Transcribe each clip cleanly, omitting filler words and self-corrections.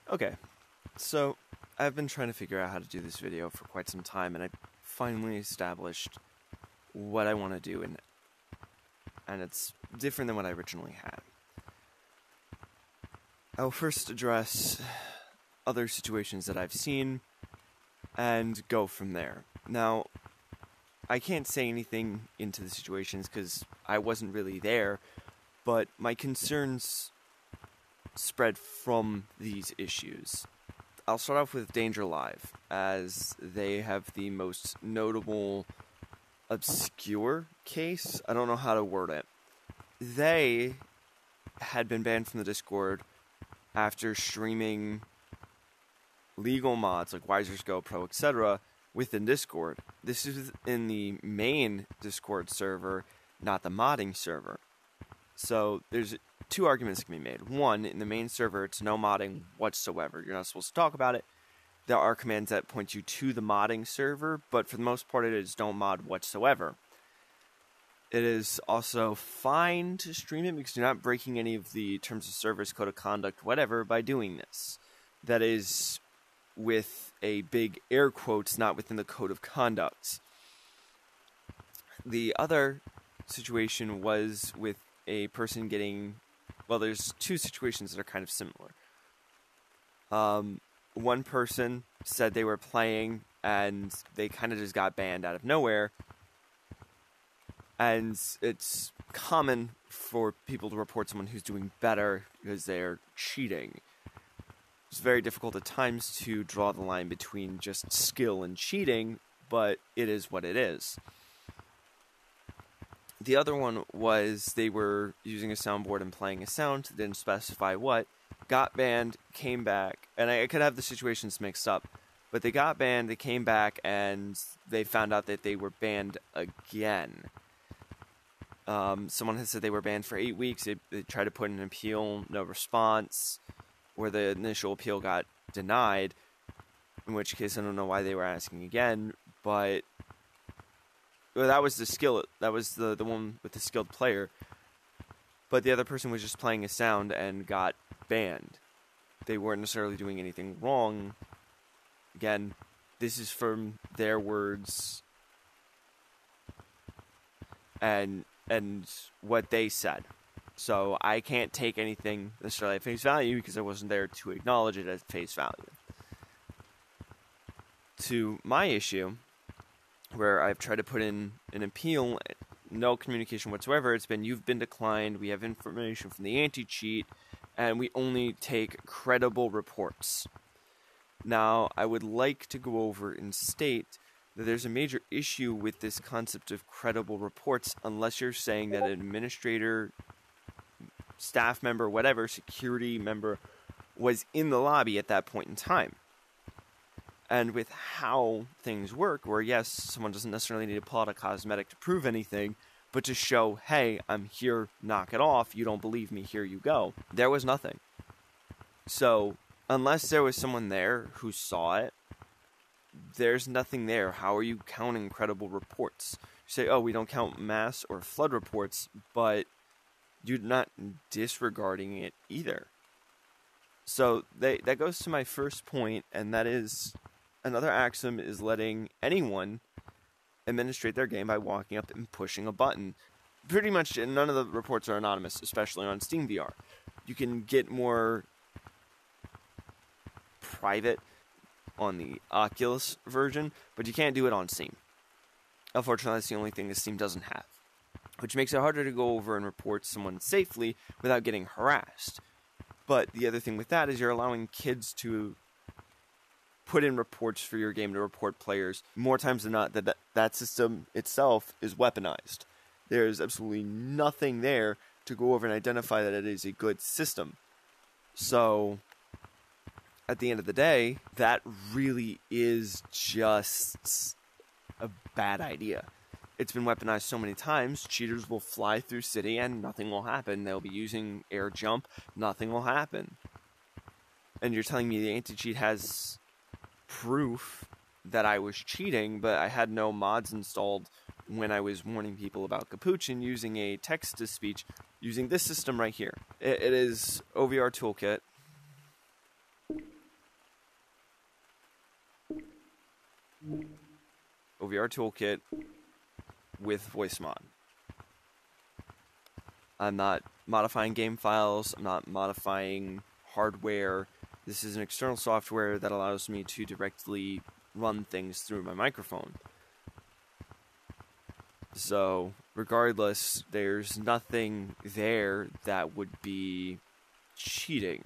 Okay, so I've been trying to figure out how to do this video for quite some time, and I finally established what I want to do, and it's different than what I originally had. I'll first address other situations that I've seen, and go from there. Now, I can't say anything into the situations because I wasn't really there, but my concerns spread from these issues. I'll start off with Danger Live, as they have the most notable, obscure case. I don't know how to word it. They had been banned from the Discord after streaming legal mods like Wiser's GoPro, etc. within Discord. This is in the main Discord server, not the modding server. So there's two arguments that can be made. One, in the main server, it's no modding whatsoever. You're not supposed to talk about it. There are commands that point you to the modding server, but for the most part, it is don't mod whatsoever. It is also fine to stream it because you're not breaking any of the terms of service, code of conduct, whatever, by doing this. That is with a big air quotes, not within the code of conduct. The other situation was with a person getting... Well, there's two situations that are kind of similar. One person said they were playing and they kind of just got banned out of nowhere. And it's common for people to report someone who's doing better because they're cheating. It's very difficult at times to draw the line between just skill and cheating, but it is what it is. The other one was they were using a soundboard and playing a sound, didn't specify what, got banned, came back, and I could have the situations mixed up, but they got banned, they came back, and they found out that they were banned again. Someone had said they were banned for 8 weeks, they tried to put in an appeal, no response, or the initial appeal got denied, in which case I don't know why they were asking again, but... Well, that was the skill. That was the one with the skilled player. But the other person was just playing a sound and got banned. They weren't necessarily doing anything wrong. Again, this is from their words and what they said. So I can't take anything necessarily at face value because I wasn't there to acknowledge it at face value. To my issue, where I've tried to put in an appeal, no communication whatsoever. It's been, you've been declined, we have information from the anti-cheat, and we only take credible reports. Now, I would like to go over and state that there's a major issue with this concept of credible reports unless you're saying that an administrator, staff member, whatever, security member, was in the lobby at that point in time. And with how things work, where yes, someone doesn't necessarily need to pull out a cosmetic to prove anything, but to show, hey, I'm here, knock it off, you don't believe me, here you go. There was nothing. So, unless there was someone there who saw it, there's nothing there. How are you counting credible reports? You say, oh, we don't count mass or flood reports, but you're not disregarding it either. So, that goes to my first point, and that is... Another axiom is letting anyone administrate their game by walking up and pushing a button. Pretty much none of the reports are anonymous, especially on Steam VR. You can get more private on the Oculus version, but you can't do it on Steam. Unfortunately, that's the only thing that Steam doesn't have, which makes it harder to go over and report someone safely without getting harassed. But the other thing with that is you're allowing kids to put in reports for your game to report players. More times than not, that system itself is weaponized. There's absolutely nothing there to go over and identify that it is a good system. So, at the end of the day, that really is just a bad idea. It's been weaponized so many times, cheaters will fly through city and nothing will happen. They'll be using air jump, nothing will happen. And you're telling me the anti-cheat has proof that I was cheating, but I had no mods installed when I was warning people about Capuchin using a text-to-speech using this system right here. It is OVR Toolkit. OVR toolkit with voice mod. I'm not modifying game files. I'm not modifying hardware. This is an external software that allows me to directly run things through my microphone. So, regardless, there's nothing there that would be cheating.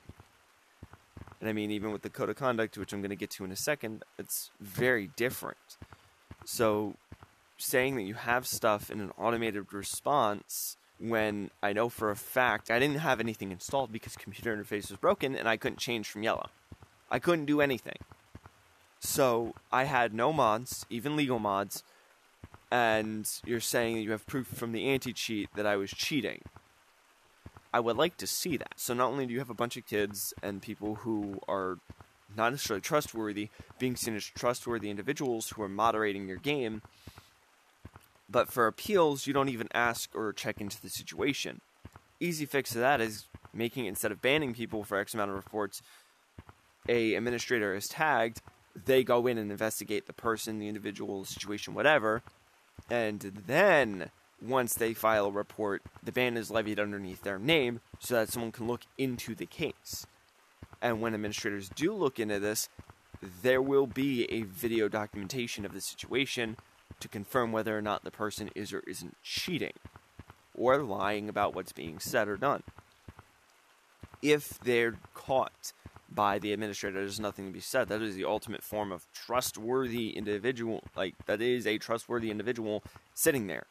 And I mean, even with the code of conduct, which I'm going to get to in a second, it's very different. So, saying that you have stuff in an automated response when I know for a fact I didn't have anything installed because computer interface was broken and I couldn't change from yellow. I couldn't do anything. So, I had no mods, even legal mods, and you're saying that you have proof from the anti-cheat that I was cheating. I would like to see that. So not only do you have a bunch of kids and people who are not necessarily trustworthy being seen as trustworthy individuals who are moderating your game, but for appeals, you don't even ask or check into the situation. Easy fix to that is making, instead of banning people for X amount of reports, a administrator is tagged, they go in and investigate the person, the individual, situation, whatever, and then once they file a report, the ban is levied underneath their name so that someone can look into the case. And when administrators do look into this, there will be a video documentation of the situation to confirm whether or not the person is or isn't cheating or lying about what's being said or done. If they're caught by the administrator, there's nothing to be said. That is the ultimate form of trustworthy individual. Like, that is a trustworthy individual sitting there.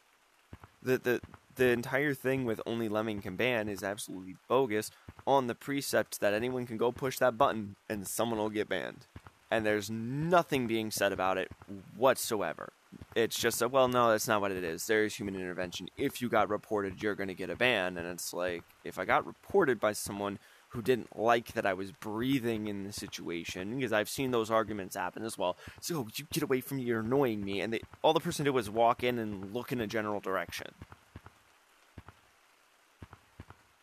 The entire thing with only Lemming can ban is absolutely bogus on the precept that anyone can go push that button and someone will get banned. And there's nothing being said about it whatsoever. It's just well, no, that's not what it is. There is human intervention. If you got reported, you're going to get a ban. And it's like, if I got reported by someone who didn't like that I was breathing in the situation, because I've seen those arguments happen as well. So, you get away from me, you're annoying me. And all the person did was walk in and look in a general direction.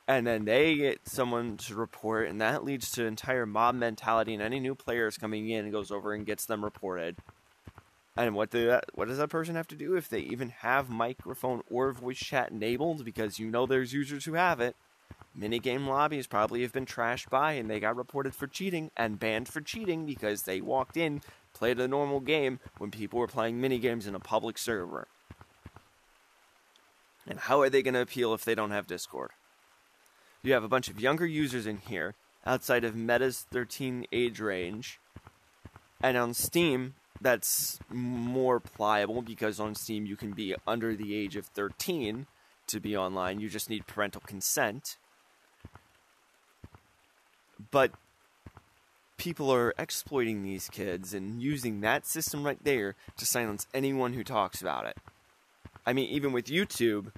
And then they get someone to report, and that leads to entire mob mentality, and any new players coming in and goes over and gets them reported. And what does that person have to do if they even have microphone or voice chat enabled? Because you know there's users who have it. Minigame lobbies probably have been trashed by, and they got reported for cheating and banned for cheating because they walked in, played a normal game when people were playing minigames in a public server. And how are they going to appeal if they don't have Discord? You have a bunch of younger users in here, outside of Meta's 13 age range, and on Steam, that's more pliable, because on Steam you can be under the age of 13 to be online. You just need parental consent. But people are exploiting these kids and using that system right there to silence anyone who talks about it. I mean, even with YouTube,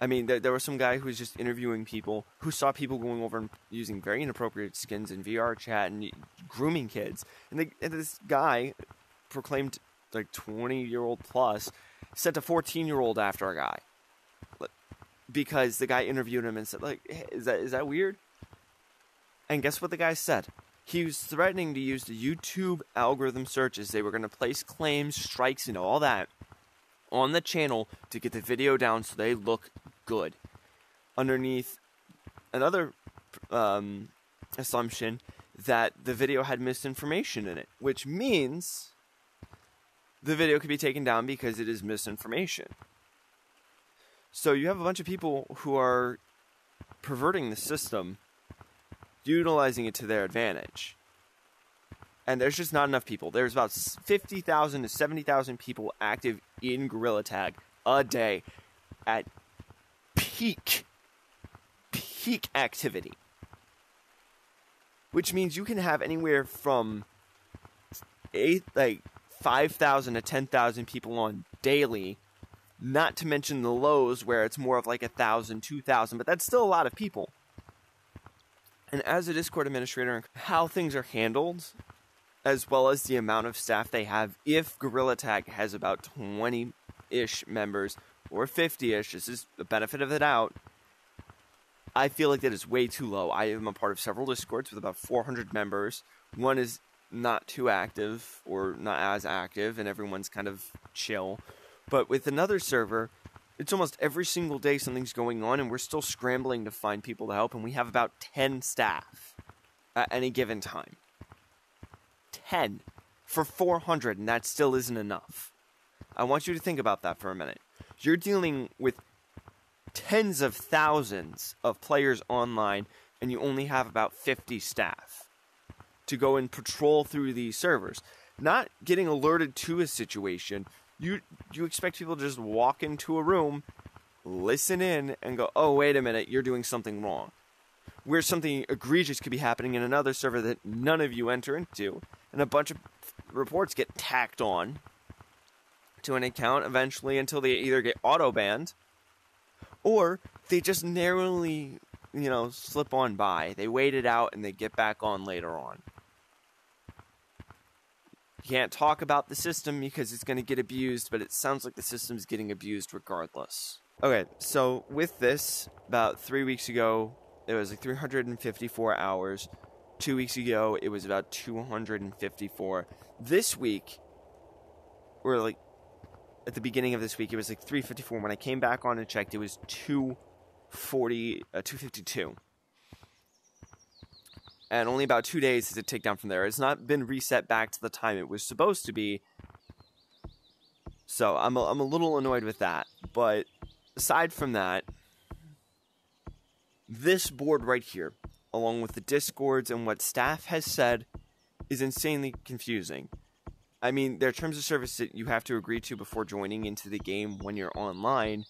I mean, there was some guy who was just interviewing people who saw people going over and using very inappropriate skins in VR chat and grooming kids. And this guy proclaimed, like, 20-year-old plus, sent a 14-year-old after a guy. Because the guy interviewed him and said, like, hey, is that weird? And guess what the guy said? He was threatening to use the YouTube algorithm searches. They were going to place claims, strikes, and all that on the channel to get the video down so they look good. Underneath another assumption that the video had misinformation in it, which means the video could be taken down because it is misinformation. So you have a bunch of people who are perverting the system, utilizing it to their advantage. And there's just not enough people. There's about 50,000 to 70,000 people active in Gorilla Tag a day at peak activity. Which means you can have anywhere from 5,000 to 10,000 people on daily, not to mention the lows where it's more of like 1,000, 2,000, but that's still a lot of people. And as a Discord administrator, how things are handled, as well as the amount of staff they have, if Gorilla Tag has about 20-ish members, or 50-ish, this is the benefit of the doubt, I feel like that is way too low. I am a part of several Discords with about 400 members. One is not too active or not as active, and everyone's kind of chill. But with another server, it's almost every single day something's going on, and we're still scrambling to find people to help, and we have about 10 staff at any given time. 10 for 400, and that still isn't enough. I want you to think about that for a minute. You're dealing with tens of thousands of players online, and you only have about 50 staff to go and patrol through these servers. Not getting alerted to a situation. You expect people to just walk into a room, listen in, and go, oh, wait a minute, you're doing something wrong. Where something egregious could be happening in another server that none of you enter into, and a bunch of reports get tacked on to an account eventually until they either get auto-banned, or they just narrowly, slip on by. They wait it out and they get back on later on. You can't talk about the system because it's going to get abused, but it sounds like the system's getting abused regardless. Okay, so with this, about 3 weeks ago, it was like 354 hours. 2 weeks ago, it was about 254. This week, or like at the beginning of this week, it was like 354. When I came back on and checked, it was 252. And only about 2 days to take down from there. It's not been reset back to the time it was supposed to be. So I'm a little annoyed with that. But aside from that, this board right here, along with the discords and what staff has said, is insanely confusing. I mean, there are terms of service that you have to agree to before joining into the game when you're online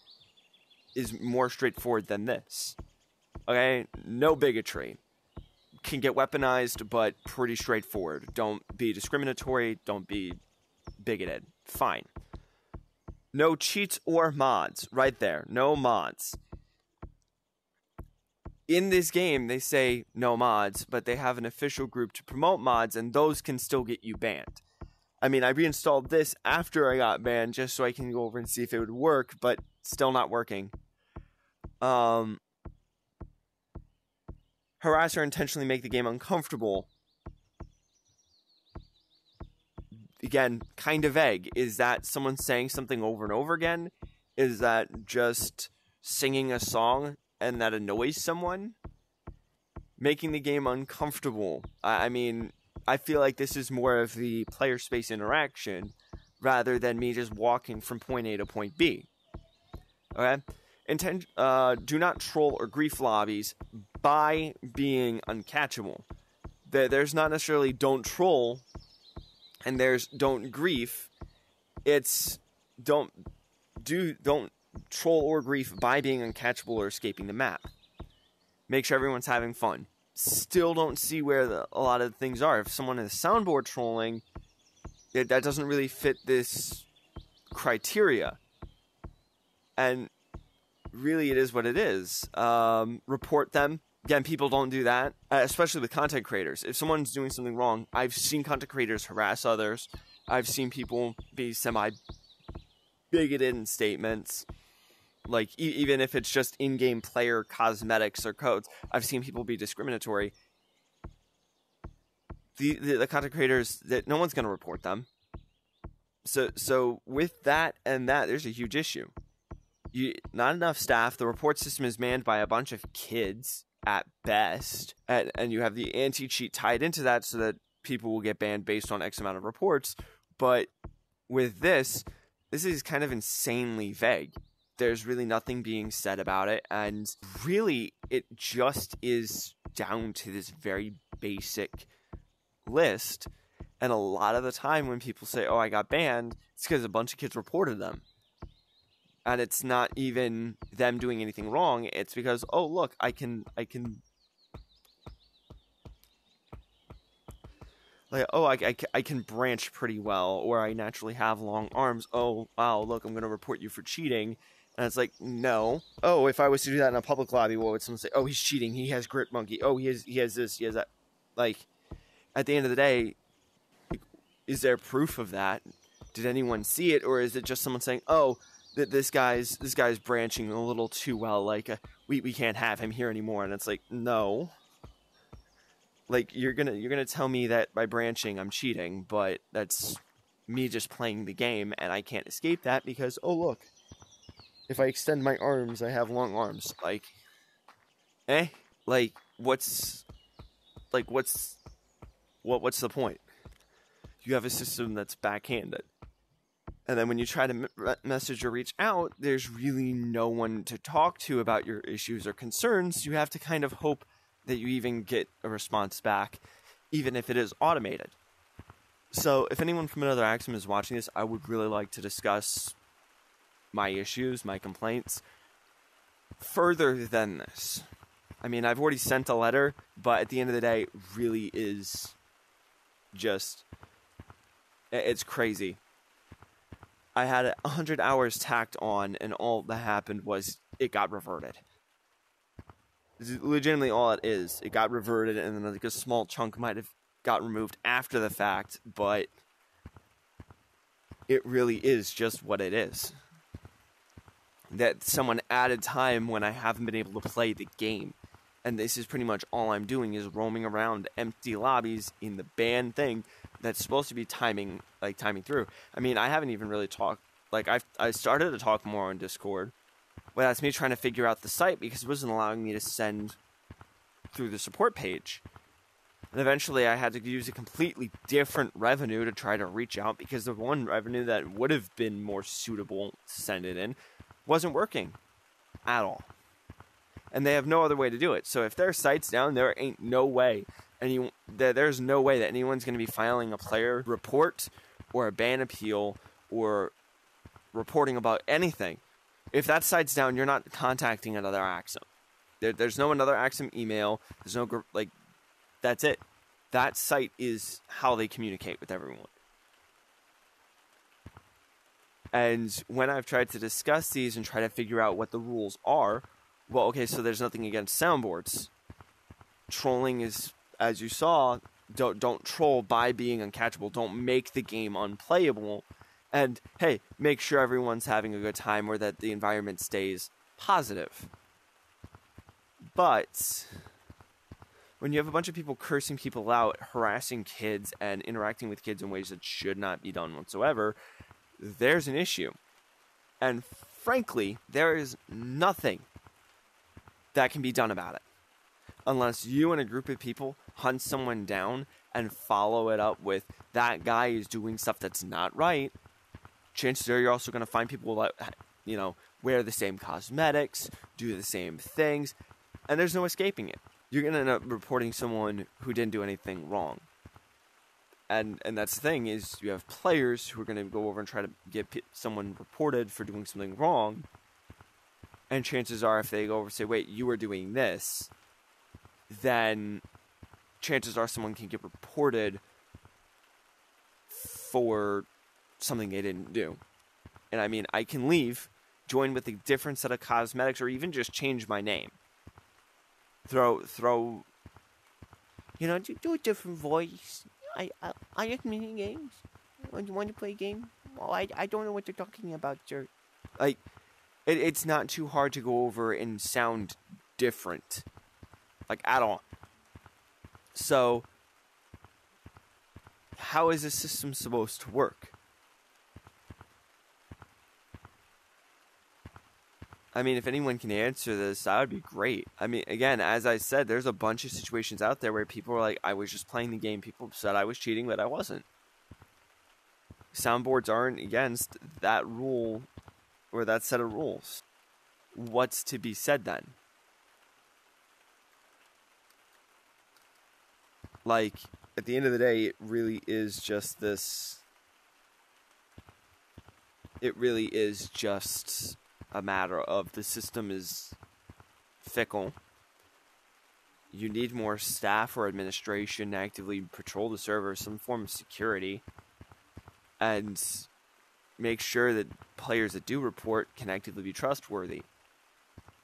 is more straightforward than this. Okay? No bigotry. Can get weaponized, but pretty straightforward. Don't be discriminatory. Don't be bigoted. Fine. No cheats or mods. Right there. No mods. In this game, they say no mods, but they have an official group to promote mods, and those can still get you banned. I mean, I reinstalled this after I got banned just so I can go over and see if it would work, but still not working. Harass or intentionally make the game uncomfortable. Again, kind of vague. Is that someone saying something over and over again? Is that just singing a song and that annoys someone? Making the game uncomfortable. I mean, I feel like this is more of the player space interaction rather than me just walking from point A to point B. Okay? Do not troll or grief lobbies by being uncatchable. There's not necessarily don't troll and there's don't grief. It's don't troll or grief by being uncatchable or escaping the map. Make sure everyone's having fun. Still don't see where a lot of things are. If someone is soundboard trolling, that doesn't really fit this criteria. And really, it is what it is. Report them. Again, people don't do that, especially with content creators. If someone's doing something wrong, I've seen content creators harass others. I've seen people be semi-bigoted in statements. Like, even if it's just in-game player cosmetics or codes, I've seen people be discriminatory. The content creators, that no one's going to report them. So with that and that, there's a huge issue. Not enough staff. The report system is manned by a bunch of kids at best. And you have the anti-cheat tied into that so that people will get banned based on X amount of reports. But with this is kind of insanely vague. There's really nothing being said about it. And really, it just is down to this very basic list. And a lot of the time when people say, oh, I got banned, it's because a bunch of kids reported them. And it's not even them doing anything wrong. It's because, oh, look, I can branch pretty well, or I naturally have long arms. Oh, wow, look, I'm going to report you for cheating. And it's like, no. Oh, if I was to do that in a public lobby, what would someone say? Oh, he's cheating. He has Grit Monkey. Oh, he has this. He has that. Like, at the end of the day, is there proof of that? Did anyone see it, or is it just someone saying, oh, that this guy's branching a little too well? Like, we can't have him here anymore. And it's like, no. Like, you're gonna tell me that by branching I'm cheating, but that's me just playing the game, and I can't escape that because, oh look, if I extend my arms, I have long arms. Like, like what's the point? You have a system that's backhanded, and then when you try to message or reach out, there's really no one to talk to about your issues or concerns. You have to kind of hope that you even get a response back, even if it is automated. So if anyone from another Axiom is watching this, I would really like to discuss my issues, my complaints, further than this. I mean, I've already sent a letter, but at the end of the day, it really is just, it's crazy. I had 100 hours tacked on, and all that happened was it got reverted. This is legitimately all it is. It got reverted, and then like a small chunk might have got removed after the fact, but it really is just what it is. That someone added time when I haven't been able to play the game. And this is pretty much all I'm doing is roaming around empty lobbies in the banned thing that's supposed to be timing through. I mean, I haven't even really talked, like I started to talk more on Discord, but that's me trying to figure out the site because it wasn't allowing me to send through the support page. And eventually I had to use a completely different revenue to try to reach out because the one revenue that would have been more suitable to send it in wasn't working at all. And they have no other way to do it. So if their site's down, there ain't no way. There's no way that anyone's going to be filing a player report or a ban appeal or reporting about anything. If that site's down, you're not contacting another Axiom. There's no another Axiom email. There's no, like, that's it. That site is how they communicate with everyone. And when I've tried to discuss these and try to figure out what the rules are, well, okay, so there's nothing against soundboards. Trolling is, as you saw, don't troll by being uncatchable. Don't make the game unplayable. And, hey, make sure everyone's having a good time or that the environment stays positive. But when you have a bunch of people cursing people out, harassing kids, and interacting with kids in ways that should not be done whatsoever, there's an issue. And frankly, there is nothing that can be done about it. Unless you and a group of people hunt someone down and follow it up with, that guy is doing stuff that's not right, chances are you're also going to find people that, wear the same cosmetics, do the same things, and there's no escaping it. You're going to end up reporting someone who didn't do anything wrong. And that's the thing, is you have players who are going to go over and try to get someone reported for doing something wrong. And chances are, if they go over and say, wait, you were doing this, then chances are someone can get reported for something they didn't do. And I mean, I can leave, join with a different set of cosmetics, or even just change my name. Throw, do a different voice. I like mini games. You want to play a game? Oh, I don't know what you're talking about, sir. Like, it's not too hard to go over and sound different. Like, at all. So, how is this system supposed to work? I mean, if anyone can answer this, that would be great. I mean, again, as I said, there's a bunch of situations out there where people are like, I was just playing the game. People said I was cheating, but I wasn't. Soundboards aren't against that rule or that set of rules. What's to be said then? Like, at the end of the day, it really is just this. It really is just a matter of the system is fickle. You need more staff or administration to actively patrol the server, some form of security, and make sure that players that do report can actively be trustworthy.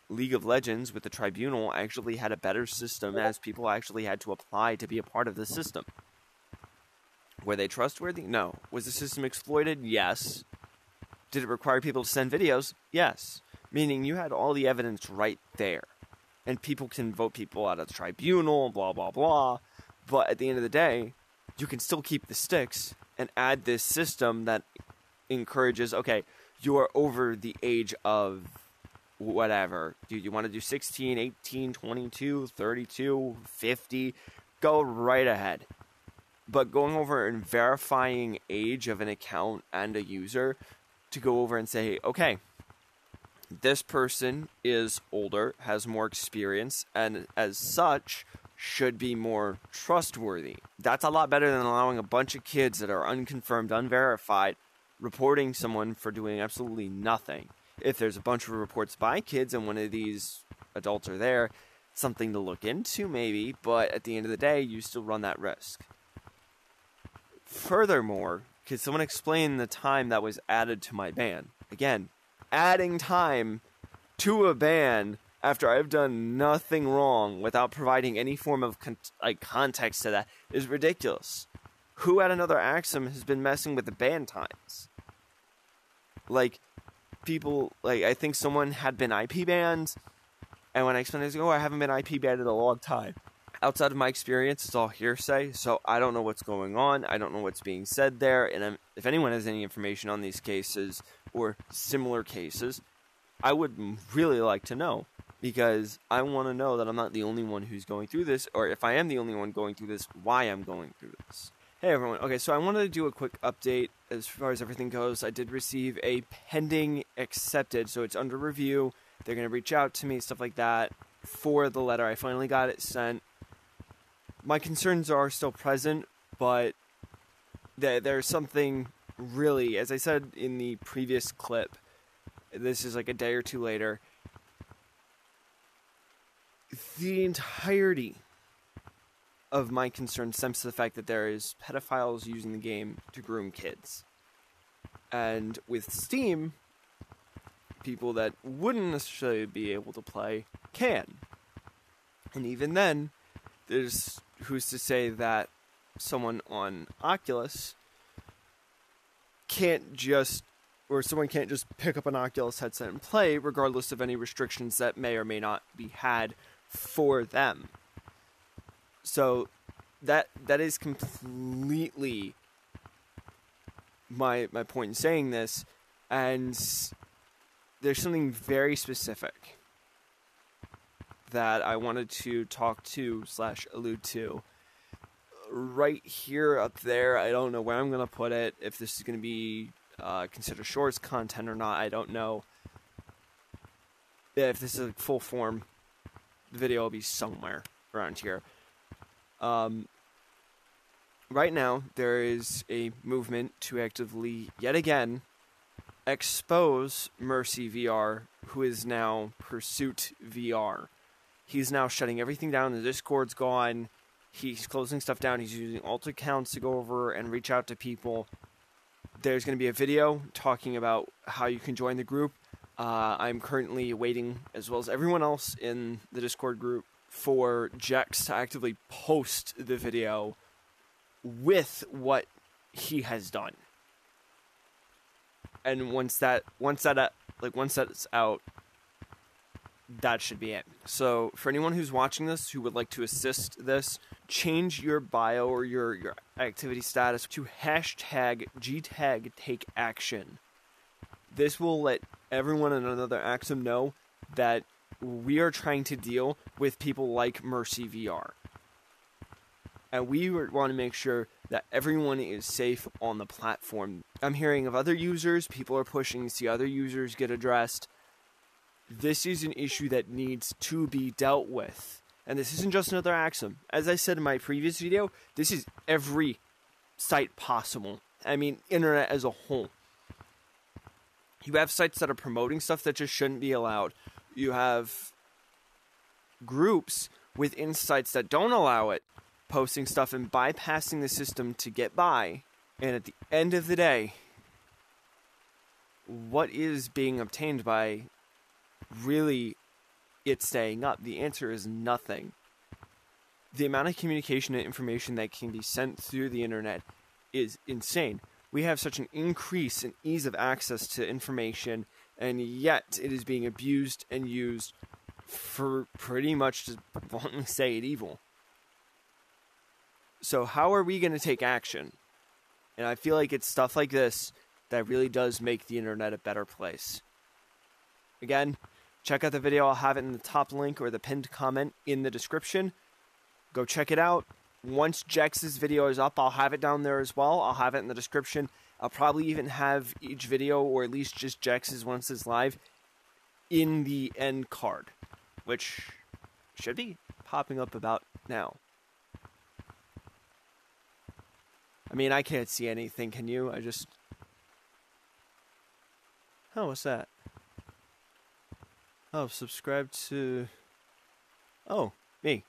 League of Legends with the Tribunal actually had a better system, as people actually had to apply to be a part of the system. Were they trustworthy? No. Was the system exploited? Yes. Did it require people to send videos? Yes. Meaning you had all the evidence right there. And people can vote people out of the Tribunal, blah, blah, blah. But at the end of the day, you can still keep the sticks and add this system that encourages, okay, you are over the age of whatever. Do you want to do 16, 18, 22, 32, 50? Go right ahead. But going over and verifying age of an account and a user to go over and say, okay, this person is older, has more experience, and as such should be more trustworthy. That's a lot better than allowing a bunch of kids that are unconfirmed, unverified, reporting someone for doing absolutely nothing. If there's a bunch of reports by kids and one of these adults are there, something to look into maybe, but at the end of the day, you still run that risk. Furthermore, could someone explain the time that was added to my ban? Again, adding time to a ban after I've done nothing wrong without providing any form of context to that is ridiculous. Who at another Axum has been messing with the ban times? People, I think someone had been IP banned, and when I explained it, I haven't been IP banned in a long time. Outside of my experience, it's all hearsay, so I don't know what's going on. I don't know what's being said there, and if anyone has any information on these cases or similar cases, I would really like to know, because I want to know that I'm not the only one who's going through this, or if I am the only one going through this, why I'm going through this. Hey everyone, okay, so I wanted to do a quick update as far as everything goes. I did receive a pending accepted, so it's under review. They're going to reach out to me, stuff like that, for the letter. I finally got it sent. My concerns are still present, but there's something really, as I said in the previous clip, this is like a day or two later, the entirety of my concern stems to the fact that there is pedophiles using the game to groom kids. And with Steam, people that wouldn't necessarily be able to play can. And even then, there's who's to say that someone on Oculus can't just pick up an Oculus headset and play, regardless of any restrictions that may or may not be had for them. So that is completely my point in saying this, and there's something very specific that I wanted to talk to / allude to. Right here up there, I don't know where I'm going to put it, if this is going to be considered shorts content or not, I don't know. If this is a full form, the video will be somewhere around here. Right now, there is a movement to actively, yet again, expose Mercy VR, who is now Pursuit VR. He's now shutting everything down. The Discord's gone. He's closing stuff down. He's using alt accounts to go over and reach out to people. There's going to be a video talking about how you can join the group. I'm currently waiting, as well as everyone else in the Discord group, for Jex to actively post the video with what he has done. And once that's out, that should be it. So for anyone who's watching this who would like to assist this, change your bio or your activity status to #GTAG take action. This will let everyone in another Axum know that we are trying to deal with people like Mercy VR. And we want to make sure that everyone is safe on the platform. I'm hearing of other users, people are pushing to see other users get addressed. This is an issue that needs to be dealt with. And this isn't just another Axum. As I said in my previous video, this is every site possible. I mean, internet as a whole. You have sites that are promoting stuff that just shouldn't be allowed. You have groups within sites that don't allow it, posting stuff and bypassing the system to get by. And at the end of the day, what is being obtained by really it staying up? The answer is nothing. The amount of communication and information that can be sent through the internet is insane. We have such an increase in ease of access to information, and yet it is being abused and used for pretty much, to bluntly say it, evil. So how are we going to take action? And I feel like it's stuff like this that really does make the internet a better place. Again, check out the video. I'll have it in the top link or the pinned comment in the description. Go check it out. Once Jex's video is up, I'll have it down there as well. I'll have it in the description. I'll probably even have each video, or at least just Jex's once it's live, in the end card, which should be popping up about now. I mean, I can't see anything, can you? Oh, what's that? Oh, subscribe to... Oh, me.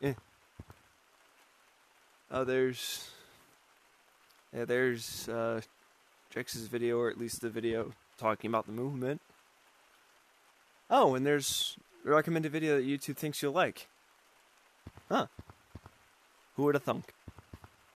Eh. Oh, there's Jex's video, or at least the video talking about the movement. Oh, and there's a recommended video that YouTube thinks you'll like. Huh. Who would have thunk?